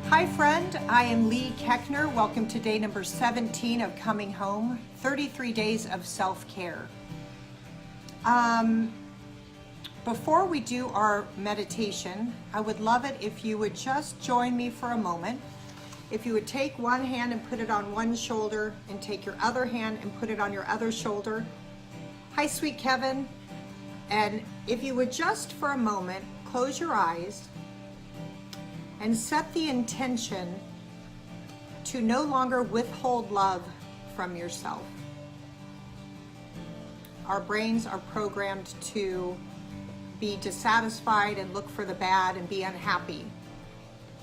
Hi friend, I am Lee Keckner. Welcome to day number 17 of Coming Home, 33 days of self-care. Before we do our meditation, I would love it if you would just join me for a moment. If you would take one hand and put it on one shoulder and take your other hand and put it on your other shoulder. Hi, sweet Kevin. And if you would just for a moment, close your eyes and set the intention to no longer withhold love from yourself. Our brains are programmed to be dissatisfied and look for the bad and be unhappy.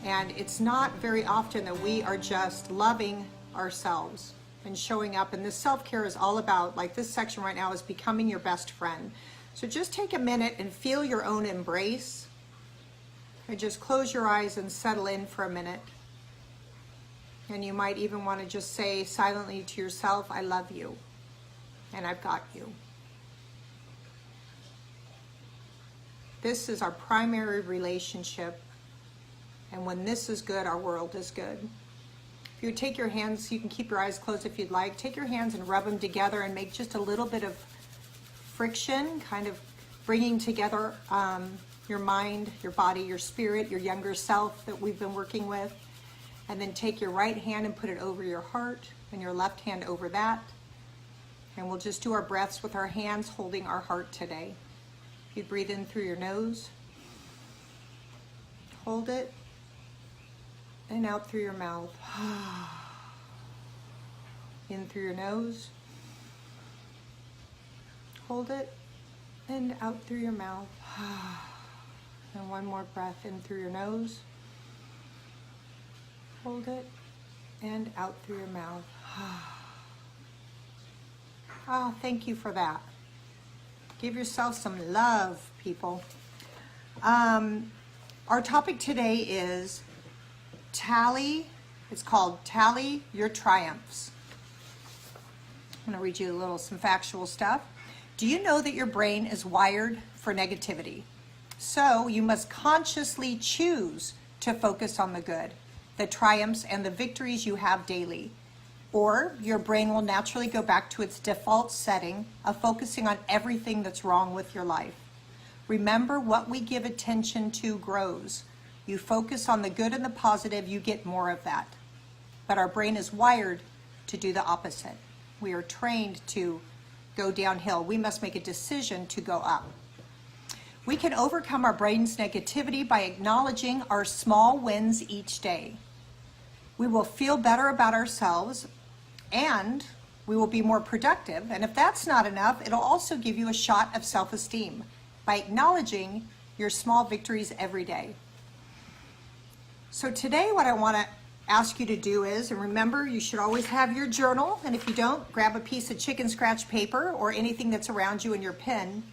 And it's not very often that we are just loving ourselves and showing up. And this self-care is all about, like this section right now is becoming your best friend. So just take a minute and feel your own embrace. And just close your eyes and settle in for a minute. And you might even want to just say silently to yourself, I love you, and I've got you. This is our primary relationship, and when this is good, our world is good. If you would take your hands, you can keep your eyes closed if you'd like. Take your hands and rub them together and make just a little bit of friction, kind of bringing together your mind, your body, your spirit, your younger self that we've been working with. And then take your right hand and put it over your heart and your left hand over that. And we'll just do our breaths with our hands holding our heart today. You breathe in through your nose. Hold it. And out through your mouth. In through your nose. Hold it. And out through your mouth. And one more breath in through your nose. Hold it. And out through your mouth. Oh, thank you for that. Give yourself some love, people. Our topic today is tally. It's called Tally Your Triumphs. I'm going to read you some factual stuff. Do you know that your brain is wired for negativity? So you must consciously choose to focus on the good, the triumphs, and the victories you have daily. Or your brain will naturally go back to its default setting of focusing on everything that's wrong with your life. Remember, what we give attention to grows. You focus on the good and the positive, you get more of that. But our brain is wired to do the opposite. We are trained to go downhill. We must make a decision to go up. We can overcome our brain's negativity by acknowledging our small wins each day. We will feel better about ourselves and we will be more productive. And if that's not enough, it'll also give you a shot of self-esteem by acknowledging your small victories every day. So today what I want to ask you to do is, and remember, you should always have your journal. And if you don't, grab a piece of chicken scratch paper or anything that's around you and your pen.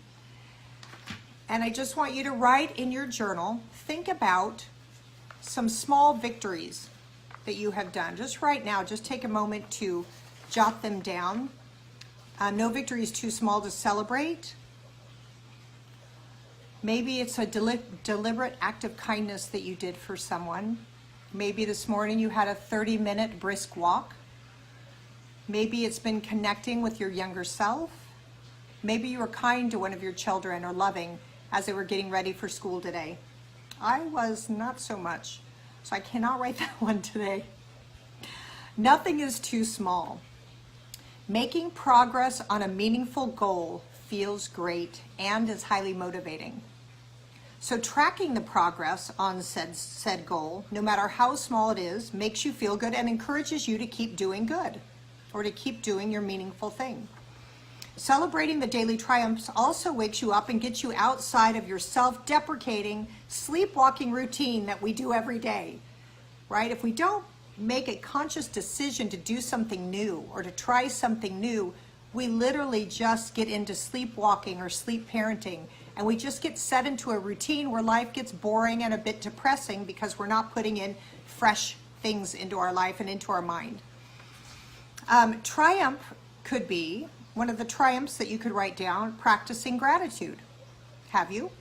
And I just want you to write in your journal, think about some small victories that you have done. Just right now, just take a moment to jot them down. No victory is too small to celebrate. Maybe it's a deliberate act of kindness that you did for someone. Maybe this morning you had a 30-minute brisk walk. Maybe it's been connecting with your younger self. Maybe you were kind to one of your children or loving as they were getting ready for school today. I was not so much, so I cannot write that one today. Nothing is too small. Making progress on a meaningful goal feels great and is highly motivating. So tracking the progress on said goal, no matter how small it is, makes you feel good and encourages you to keep doing good or to keep doing your meaningful thing. Celebrating the daily triumphs also wakes you up and gets you outside of your self-deprecating, sleepwalking routine that we do every day, right? If we don't make a conscious decision to do something new or to try something new, we literally just get into sleepwalking or sleep parenting, and we just get set into a routine where life gets boring and a bit depressing because we're not putting in fresh things into our life and into our mind. Triumph could be one of the triumphs that you could write down, practicing gratitude. Have you?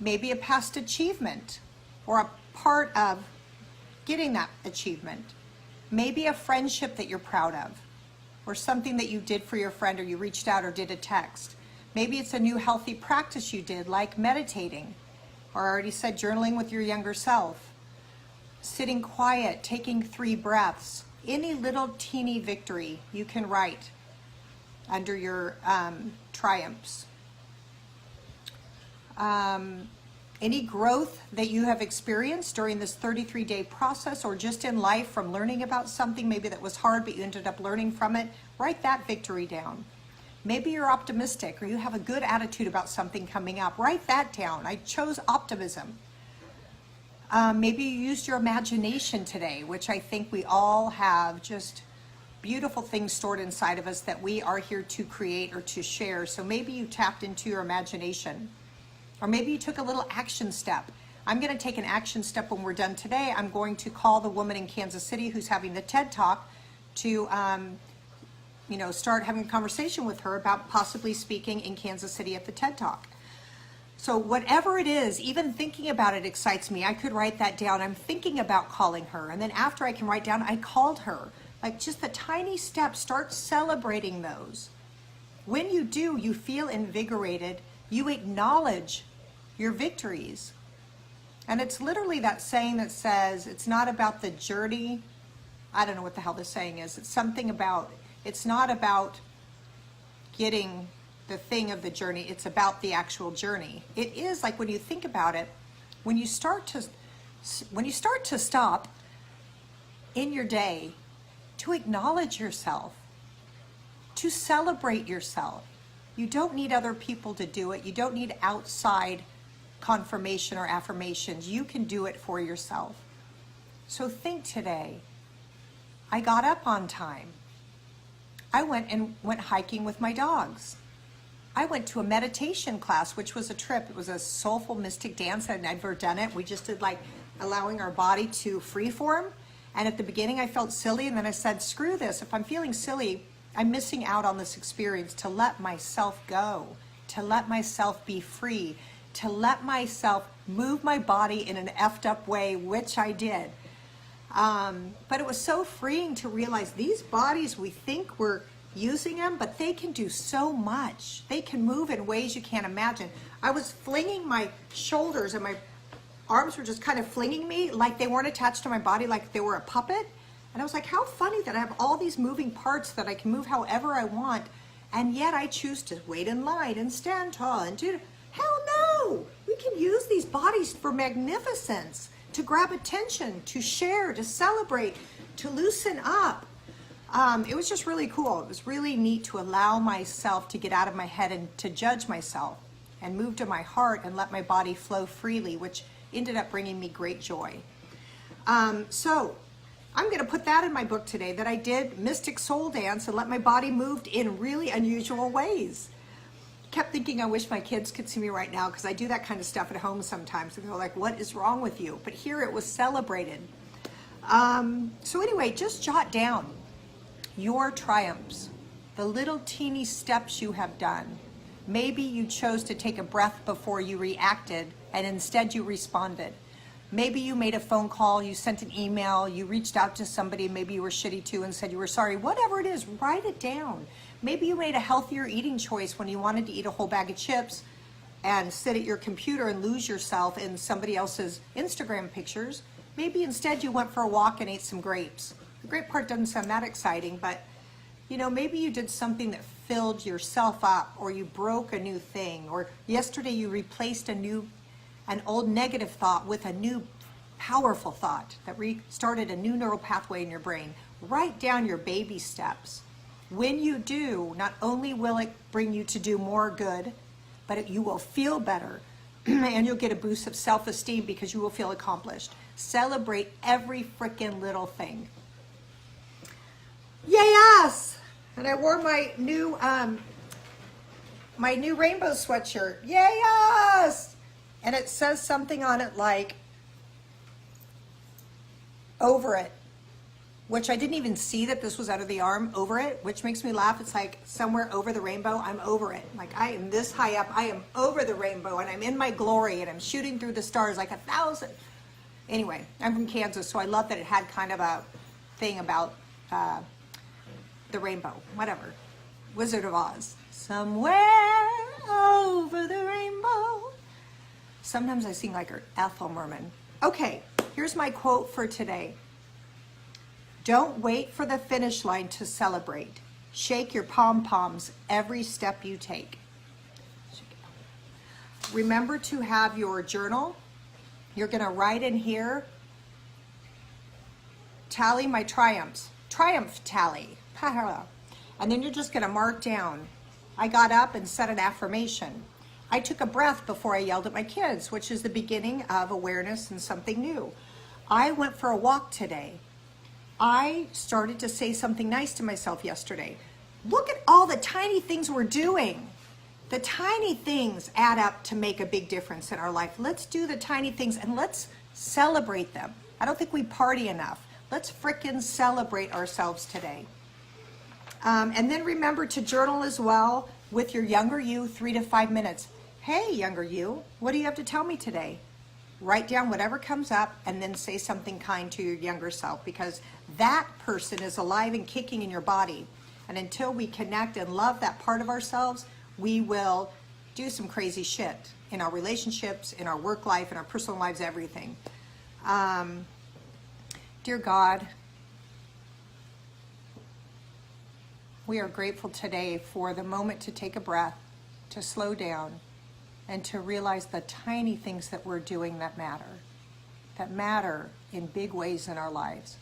Maybe a past achievement or a part of getting that achievement. Maybe a friendship that you're proud of, or something that you did for your friend, or you reached out or did a text. Maybe it's a new healthy practice you did, like meditating, or I already said journaling with your younger self, sitting quiet, taking 3 breaths. Any little teeny victory you can write under your triumphs. Any growth that you have experienced during this 33-day process, or just in life from learning about something maybe that was hard but you ended up learning from it, write that victory down. Maybe you're optimistic or you have a good attitude about something coming up. Write that down. I chose optimism. Maybe you used your imagination today, which I think we all have just beautiful things stored inside of us that we are here to create or to share. So maybe you tapped into your imagination. Or maybe you took a little action step. I'm going to take an action step when we're done today. I'm going to call the woman in Kansas City who's having the TED Talk to start having a conversation with her about possibly speaking in Kansas City at the TED Talk. So whatever it is, even thinking about it excites me. I could write that down. I'm thinking about calling her. And then after I can write down, I called her. Like just the tiny steps, start celebrating those. When you do, you feel invigorated. You acknowledge your victories. And it's literally that saying that says, it's not about the journey. I don't know what the hell the saying is. It's something about, it's not about getting the thing of the journey. It's about the actual journey. It is like when you think about it, when you start to stop in your day to acknowledge yourself, to celebrate yourself. You don't need other people to do it. You don't need outside confirmation or affirmations. You can do it for yourself. So think today, I got up on time. I went hiking with my dogs. I went to a meditation class, which was a trip. It was a soulful mystic dance. I'd never done it. We just did like allowing our body to freeform. And at the beginning I felt silly, and then I said, screw this. If I'm feeling silly, I'm missing out on this experience, to let myself go, to let myself be free, to let myself move my body in an effed up way, which I did. But it was so freeing to realize these bodies, we think we're using them, but they can do so much. They can move in ways you can't imagine. I was flinging my shoulders and my arms were just kind of flinging me like they weren't attached to my body, like they were a puppet. And I was like, how funny that I have all these moving parts that I can move however I want, and yet I choose to wait in line and stand tall and do. Hell no! We can use these bodies for magnificence, to grab attention, to share, to celebrate, to loosen up. It was just really cool. It was really neat to allow myself to get out of my head and to judge myself and move to my heart and let my body flow freely, which ended up bringing me great joy. So I'm going to put that in my book today, that I did Mystic Soul Dance and let my body move in really unusual ways. Kept thinking I wish my kids could see me right now, because I do that kind of stuff at home sometimes. And they're like, what is wrong with you? But here it was celebrated. So anyway, just jot down your triumphs, the little teeny steps you have done. Maybe you chose to take a breath before you reacted and instead you responded. Maybe you made a phone call, you sent an email, you reached out to somebody maybe you were shitty to and said you were sorry. Whatever it is, write it down. Maybe you made a healthier eating choice when you wanted to eat a whole bag of chips and sit at your computer and lose yourself in somebody else's Instagram pictures. Maybe instead you went for a walk and ate some grapes. The grape part doesn't sound that exciting, but maybe you did something that filled yourself up, or you broke a new thing, or yesterday you replaced an old negative thought with a new powerful thought that restarted a new neural pathway in your brain. Write down your baby steps. When you do, not only will it bring you to do more good, but you will feel better and you'll get a boost of self-esteem because you will feel accomplished. Celebrate every freaking little thing. Yes! And I wore my new rainbow sweatshirt. Yes! And it says something on it like, over it, which I didn't even see that this was out of the arm, over it, which makes me laugh. It's like somewhere over the rainbow, I'm over it. Like I am this high up, I am over the rainbow, and I'm in my glory, and I'm shooting through the stars like 1,000. Anyway, I'm from Kansas, so I love that it had kind of a thing about the rainbow, whatever. Wizard of Oz. Somewhere over the rainbow. Sometimes I sing like Ethel Merman. Okay, here's my quote for today. Don't wait for the finish line to celebrate. Shake your pom-poms every step you take. Remember to have your journal. You're going to write in here, tally my triumphs. Triumph tally. And then you're just going to mark down. I got up and said an affirmation. I took a breath before I yelled at my kids, which is the beginning of awareness and something new. I went for a walk today. I started to say something nice to myself yesterday. Look at all the tiny things we're doing. The tiny things add up to make a big difference in our life. Let's do the tiny things and let's celebrate them. I don't think we party enough. Let's frickin' celebrate ourselves today. And then remember to journal as well with your younger you, 3 to 5 minutes. Hey, younger you, what do you have to tell me today? Write down whatever comes up and then say something kind to your younger self, because that person is alive and kicking in your body. And until we connect and love that part of ourselves, we will do some crazy shit in our relationships, in our work life, in our personal lives, everything. Dear God, we are grateful today for the moment to take a breath, to slow down, and to realize the tiny things that we're doing that matter in big ways in our lives.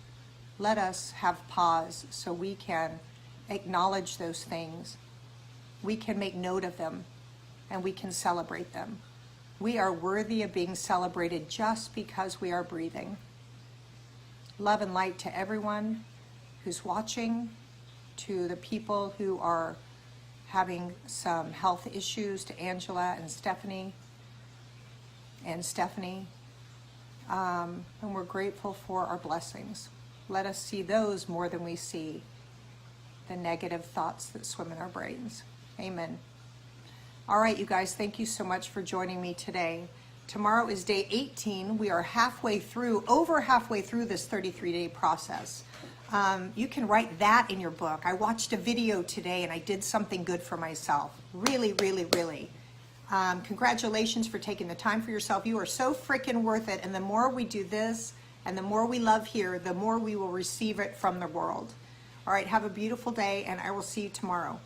Let us have pause so we can acknowledge those things. We can make note of them, and we can celebrate them. We are worthy of being celebrated just because we are breathing. Love and light to everyone who's watching, to the people who are having some health issues, to Angela and Stephanie. And we're grateful for our blessings. Let us see those more than we see the negative thoughts that swim in our brains. Amen. All right, you guys, thank you so much for joining me today. Tomorrow is day 18. We are over halfway through this 33-day process. You can write that in your book. I watched a video today and I did something good for myself. Really, really, really. Congratulations for taking the time for yourself. You are so freaking worth it. And the more we do this and the more we love here, the more we will receive it from the world. All right, have a beautiful day and I will see you tomorrow.